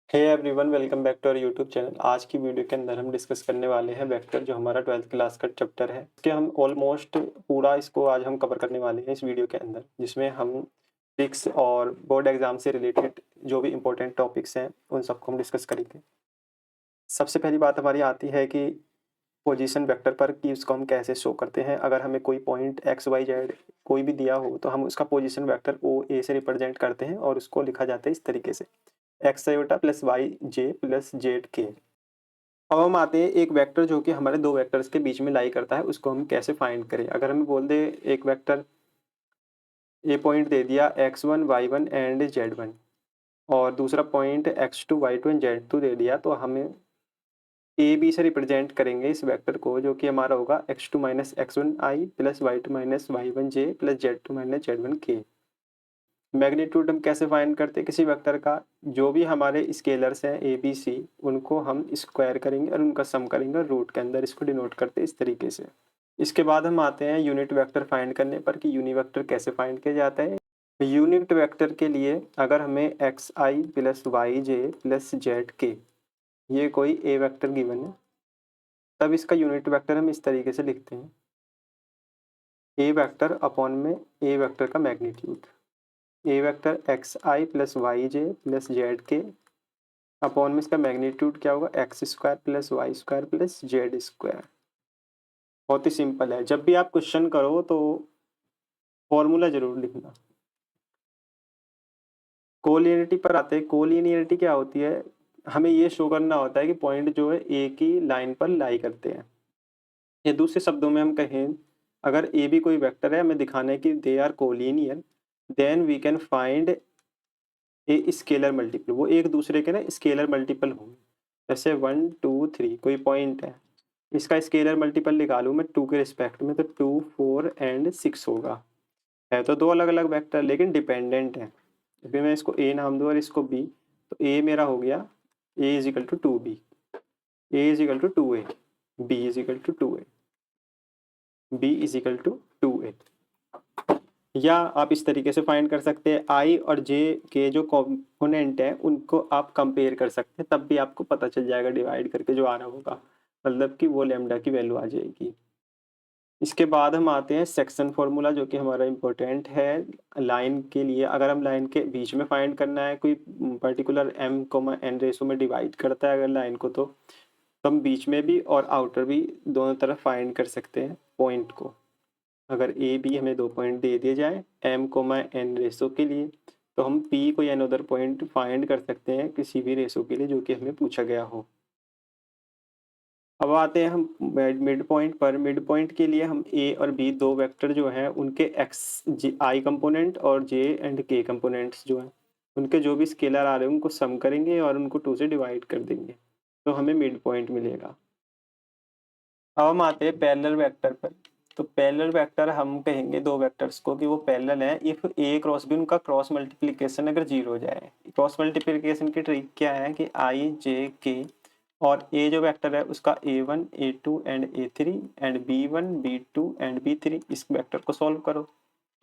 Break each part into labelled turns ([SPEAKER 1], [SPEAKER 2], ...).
[SPEAKER 1] Hey everyone, welcome back to our YouTube channel. आज की video के अंदर हम डिस्कस करने वाले हैं वेक्टर, जो हमारा 12th क्लास का चैप्टर है। इसके हम ऑलमोस्ट पूरा इसको आज हम कवर करने वाले हैं इस वीडियो के अंदर, जिसमें हम फिजिक्स और बोर्ड एग्जाम से रिलेटेड जो भी इंपॉर्टेंट टॉपिक्स हैं उन सबको हम डिस्कस करेंगे। सबसे पहली बात हमारी आती है कि पोजीशन वेक्टर पर कि उसको हम कैसे शो करते हैं। अगर हमें कोई पॉइंट एक्स वाई जेड कोई भी दिया हो तो हम उसका पोजीशन वेक्टर ओ ए से रिप्रेजेंट करते हैं और उसको लिखा जाता है इस तरीके से, x iota plus y j plus z के। अब हम आते हैं एक वेक्टर जो कि हमारे दो वेक्टर्स के बीच में लाई करता है, उसको हम कैसे फाइंड करें। अगर हमें बोल दे एक वेक्टर ए पॉइंट दे दिया x1 y1 एंड z1 और दूसरा point x2 y2 and z2 दे दिया, तो हमें ए बी से रिप्रेजेंट करेंगे इस वेक्टर को, जो कि हमारा होगा x2 माइनस एक्स वन आई प्लस y2 माइनस y1 जे प्लस z2 माइनस z1 के। मैग्नीट्यूड हम कैसे फाइंड करते हैं किसी वेक्टर का, जो भी हमारे स्केलर्स हैं ए बी सी उनको हम स्क्वायर करेंगे और उनका सम करेंगे और रूट के अंदर इसको डिनोट करते हैं इस तरीके से। इसके बाद हम आते हैं यूनिट वेक्टर फाइंड करने पर कि यूनिट वेक्टर कैसे फाइंड किया जाता है। यूनिट वेक्टर के लिए अगर हमें x i plus y j plus z के ये कोई ए वेक्टर गिवन है, तब इसका यूनिट वेक्टर हम इस तरीके से लिखते हैं, ए वेक्टर अपॉन में ए वेक्टर का magnitude, a vector x i plus y j plus z k upon में इसका मैग्नीट्यूड क्या होगा, x square plus y square plus z square. बहुत ही सिंपल है। जब भी आप क्वेश्चन करो तो फॉर्मूला जरूर लिखना। कोलिनियरिटी पर आते हैं। कोलिनियरिटी क्या होती है, हमें ये शो करना होता है कि पॉइंट जो है एक ही लाइन पर लाई करते हैं, या दूसरे शब्दों में हम कहें अगर ए भी कोई वेक्टर है, हमें दिखाना है कि they are collinear, then we can find a scalar multiple. वो एक दूसरे के ना स्केलर मल्टीपल होंगे। जैसे 1 2 3 कोई पॉइंट है, इसका स्केलर मल्टीपल निकालूं मैं 2 के रिस्पेक्ट में, तो 2 4 एंड 6 होगा। है तो दो अलग अलग वेक्टर लेकिन डिपेंडेंट है। फिर मैं इसको ए नाम दूं और इसको बी, तो ए मेरा हो गया A is equal to 2b, A is equal to 2a, B is equal to 2a, B is equal to 2a। या आप इस तरीके से फाइंड कर सकते हैं, आई और जे के जो कंपोनेंट है उनको आप कंपेयर कर सकते हैं, तब भी आपको पता चल जाएगा डिवाइड करके जो आ रहा होगा, मतलब कि वो लैम्डा की वैल्यू आ जाएगी। इसके बाद हम आते हैं सेक्शन फॉर्मूला, जो कि हमारा इम्पोर्टेंट है लाइन के लिए। अगर हम लाइन के बीच में फाइंड करना है, कोई particular m comma n ratio में डिवाइड करता है अगर लाइन को, तो हम बीच में भी और आउटर भी दोनों तरफ फाइंड कर सकते हैं पॉइंट को। अगर ए बी हमें दो पॉइंट दे दिए जाए m कोमा n रेशो के लिए, तो हम p कोई अनदर पॉइंट फाइंड कर सकते हैं किसी भी रेशो के लिए जो कि हमें पूछा गया हो। अब आते हैं हम मिड पॉइंट पर। मिड पॉइंट के लिए हम ए और बी दो वेक्टर जो हैं उनके एक्स आई कंपोनेंट और जे एंड के कंपोनेंट्स जो हैं उनके जो भी स्केलर आ रहे हैं उनको सम करेंगे और उनको 2 से डिवाइड कर देंगे, तो हमें मिड पॉइंट मिलेगा। अब हम आते हैं पैरेलल वेक्टर पर। तो पैरेलल वेक्टर हम कहेंगे दो वेक्टर्स को कि वो पैरेलल है इफ ए क्रॉस बी उनका क्रॉस मल्टीप्लिकेशन अगर 0 हो जाए। क्रॉस मल्टीप्लिकेशन की ट्रिक क्या है कि आई जे के और ए जो वेक्टर है उसका a1 a2 and a3 and b1 b2 and b3, इस वेक्टर को सॉल्व करो।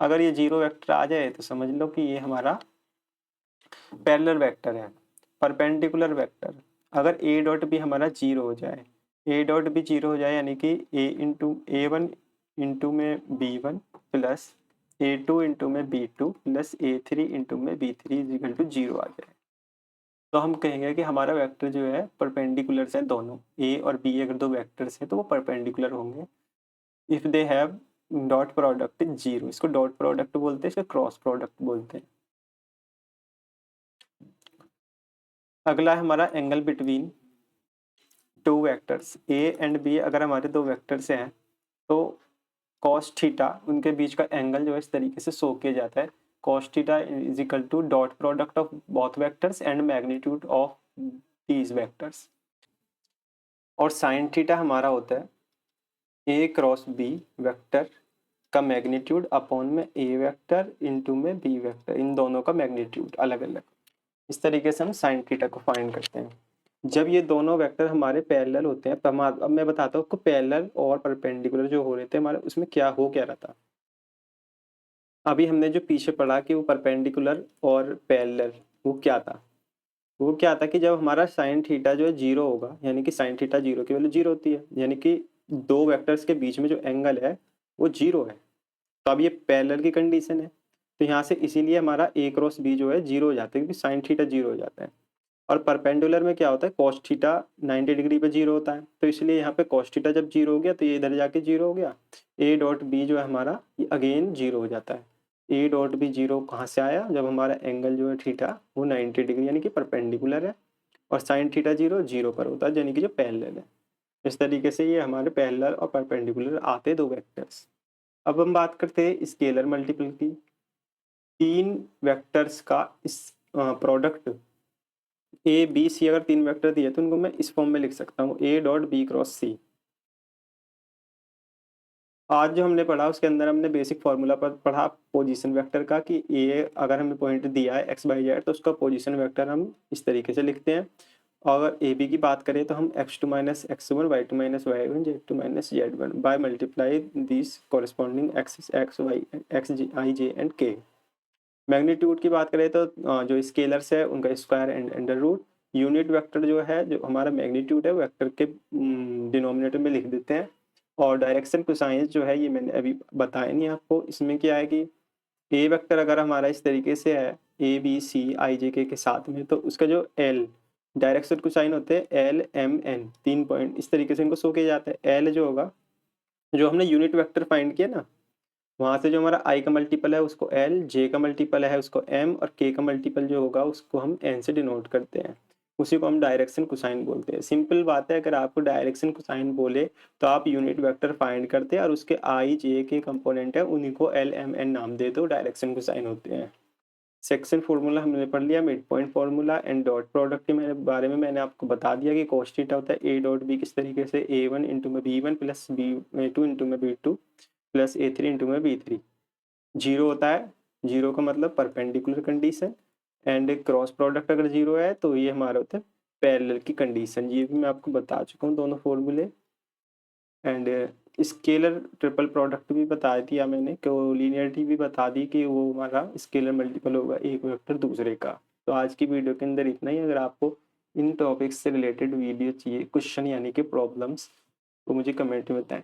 [SPEAKER 1] अगर ये 0 वेक्टर आ जाए तो समझ लो कि ये हमारा पैरेलल वेक्टर है। परपेंडिकुलर वेक्टर, अगर a डॉट भी हमारा 0 हो जाए, a डॉट भी 0 हो जाए यानी कि a इंटू a1 इंटू में b1 प्लस a2 इंटू में b2 प्लस a3 इंटू में b3 इज इक्वल टू 0 आ जाए, तो हम कहेंगे कि हमारा वेक्टर जो है परपेंडिकुलर्स हैं दोनों। ए और बी अगर दो वेक्टर्स हैं तो वो परपेंडिकुलर होंगे if they have dot product 0। इसको डॉट प्रोडक्ट बोलते हैं, इसको क्रॉस प्रोडक्ट बोलते हैं। अगला है हमारा angle between two vectors. A and b अगर हमारे दो वेक्टर्स हैं तो कॉस थीटा उनके बीच का एंगल जो है इस तरीके से शो किया जाता है, cos theta is equal to dot product of both vectors and magnitude of these vectors. और साइन थीटा हमारा होता है ए क्रॉस बी वेक्टर का मैग्नीट्यूड अपॉन में ए वेक्टर इंटू में बी वेक्टर, इन दोनों का मैग्नीट्यूड अलग अलग। इस तरीके से हम साइन थीटा को फाइंड करते हैं जब ये दोनों वेक्टर हमारे पैरेलल होते हैं। अब मैं बताता हूँ आपको पैरेलल और परपेंडिकुलर जो हो रहे थे हमारे, उसमें क्या रहा था। अभी हमने जो पीछे पढ़ा कि वो परपेंडिकुलर और पैरेलल वो क्या था, वो क्या आता है कि जब हमारा साइन थीटा जो है जीरो होगा, यानी कि साइन थीटा जीरो की वैल्यू जीरो होती है, यानी कि दो वेक्टर्स के बीच में जो एंगल है वो जीरो है। तो अब ये पैरेलल की कंडीशन है, तो यहाँ से इसीलिए हमारा ए क्रॉस बी जो है जीरो हो जाता है, क्योंकि साइन थीटा जीरो हो जाता है। और परपेंडिकुलर में क्या होता है, कॉस थीटा 90 डिग्री पे जीरो होता है, तो इसलिए यहाँ पे कॉस थीटा जब जीरो हो गया तो ये इधर जाके जीरो हो गया। ए डॉट बी जो है हमारा ये अगेन जीरो हो जाता है। ए डॉट बी जीरो कहाँ से आया, जब हमारा एंगल जो है थीटा वो 90 डिग्री यानी कि परपेंडिकुलर है, और साइन थीटा जीरो जीरो पर होता है, यानी कि जो पैरेलल है। इस तरीके से ये हमारे पैरेलल और परपेंडिकुलर आते दो वेक्टर्स। अब हम बात करते हैं स्केलर मल्टीपल की। तीन वेक्टर्स का इस प्रोडक्ट ए बी सी, अगर तीन वेक्टर दिए तो उनको मैं इस फॉर्म में लिख सकता हूँ, ए डॉट बी क्रॉस सी। आज जो हमने पढ़ा उसके अंदर हमने बेसिक फार्मूला पर पढ़ा पोजीशन वेक्टर का, कि ए अगर हमें पॉइंट दिया है एक्स बाई जेड तो उसका पोजीशन वेक्टर हम इस तरीके से लिखते हैं। और अगर ए बी की बात करें तो हम x two minus x one, y two minus y one, z two minus z one by multiply this corresponding axis x y x i j and k. Magnitude की बात करें तो जो स्केलर्स है उनका square and under root. Unit vector जो है, जो हमारा मैग्नीट्यूड है, वेक्टर के डिनोमिनेटर में लिख देते हैं। और डायरेक्शन कोसाइंस जो है ये मैंने अभी बताया नहीं आपको। इसमें क्या है कि ए वेक्टर अगर हमारा इस तरीके से है ए बी सी आई जे के साथ में, तो उसका जो एल डायरेक्शन कोसाइन होते हैं एल एम एन, 3 पॉइंट इस तरीके से इनको शो किया जाता है। एल जो होगा, जो हमने यूनिट वेक्टर फाइंड किया ना, वहां से जो हमारा आई का मल्टीपल है उसको एल, जे का मल्टीपल है उसको एम, और के का मल्टीपल जो होगा उसको हम एन से डिनोट करते हैं। उसी को हम डायरेक्शन कोसाइन बोलते हैं। सिंपल बात है, अगर आपको डायरेक्शन कोसाइन बोले तो आप यूनिट वेक्टर फाइंड करते हैं और उसके आई जे के कंपोनेंट है उन्हीं को एल एम एन नाम दे दो, डायरेक्शन कोसाइन होते हैं। सेक्शन फॉर्मूला हमने पढ़ लिया, mid point formula and dot product के बारे में मैंने आपको बता दिया कि कॉस थीटा होता है ए डॉट बी किस तरीके से, ए वन इंटू में b one plus b two into में b two plus a three into में बी थ्री। जीरो होता है, जीरो का मतलब perpendicular condition, and cross product अगर जीरो है तो ये हमारा होता है पैरेलल की कंडीशन। ये भी मैं आपको बता चुका हूँ दोनों फॉर्मूले। एंड स्केलर ट्रिपल प्रोडक्ट भी बता दिया मैंने, कोलिनियरिटी भी बता दी कि वो हमारा स्केलर मल्टीपल होगा एक वेक्टर दूसरे का। तो आज की वीडियो के अंदर इतना ही। अगर आपको इन टॉपिक्स से रिलेटेड वीडियो चाहिए, क्वेश्चन यानी कि प्रॉब्लम्स, तो मुझे कमेंट में बताएं।